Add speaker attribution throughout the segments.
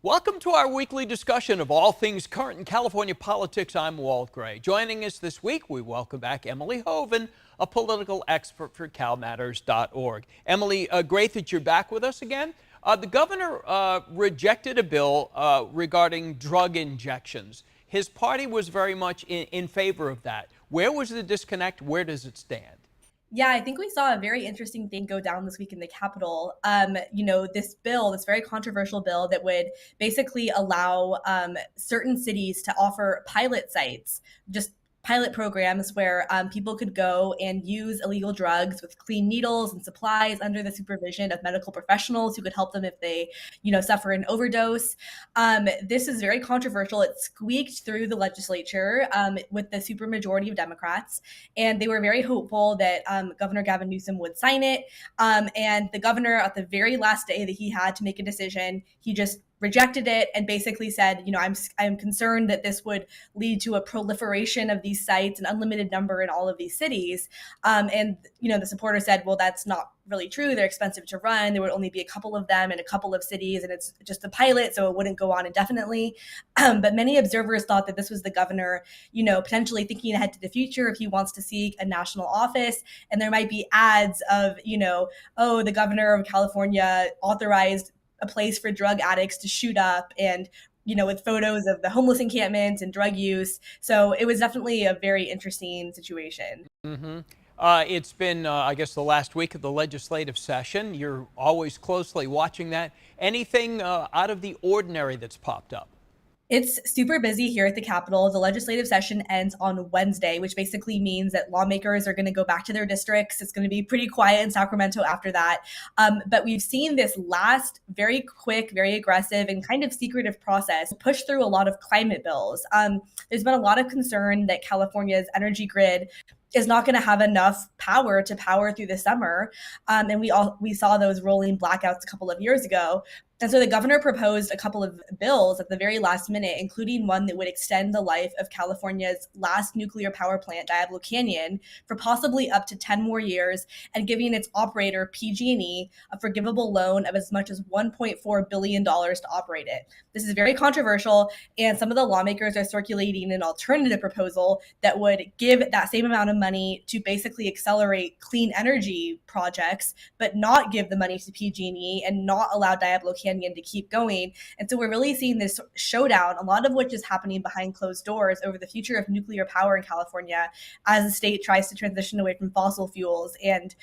Speaker 1: Welcome to our weekly discussion of all things current in California politics. I'm Walt Gray. Joining us this week, we welcome back Emily Hoeven, a political expert for CalMatters.org. Emily, great that you're back with us again. The governor rejected a bill regarding drug injections. His party was very much in favor of that. Where was the disconnect? Where does it stand?
Speaker 2: Yeah, I think we saw a very interesting thing go down this week in the Capitol. This bill, this very controversial bill that would basically allow certain cities to offer pilot sites, just pilot programs where people could go and use illegal drugs with clean needles and supplies under the supervision of medical professionals who could help them if they, suffer an overdose. This is very controversial. It squeaked through the legislature with the supermajority of Democrats, and they were very hopeful that Governor Gavin Newsom would sign it. And the governor, at the very last day that he had to make a decision, he just rejected it and basically said, I'm concerned that this would lead to a proliferation of these sites, an unlimited number in all of these cities. The supporter said, well, that's not really true. They're expensive to run. There would only be a couple of them in a couple of cities, and it's just a pilot, so it wouldn't go on indefinitely. But many observers thought that this was the governor, potentially thinking ahead to the future if he wants to seek a national office. And there might be ads of, the governor of California authorized a place for drug addicts to shoot up, and with photos of the homeless encampment and drug use. So it was definitely a very interesting situation.
Speaker 1: It's been, I guess, the last week of the legislative session. You're always closely watching that. Anything out of the ordinary that's popped up?
Speaker 2: It's super busy here at the Capitol. The legislative session ends on Wednesday, which basically means that lawmakers are going to go back to their districts. It's going to be pretty quiet in Sacramento after that. But we've seen this last very quick, very aggressive, and kind of secretive process push through a lot of climate bills. There's been a lot of concern that California's energy grid is not going to have enough power to power through the summer. And we saw those rolling blackouts a couple of years ago. And so the governor proposed a couple of bills at the very last minute, including one that would extend the life of California's last nuclear power plant, Diablo Canyon, for possibly up to 10 more years, and giving its operator, PG&E, a forgivable loan of as much as $1.4 billion to operate it. This is very controversial, and some of the lawmakers are circulating an alternative proposal that would give that same amount of money to basically accelerate clean energy projects, but not give the money to PG&E and not allow Diablo Canyon to keep going. And so we're really seeing this showdown, a lot of which is happening behind closed doors, over the future of nuclear power in California as the state tries to transition away from fossil fuels, and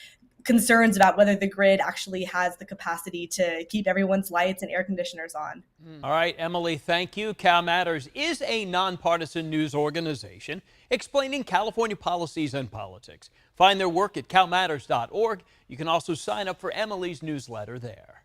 Speaker 2: concerns about whether the grid actually has the capacity to keep everyone's lights and air conditioners on.
Speaker 1: All right, Emily, thank you. Cal Matters is a nonpartisan news organization explaining California policies and politics. Find their work at calmatters.org. You can also sign up for Emily's newsletter there.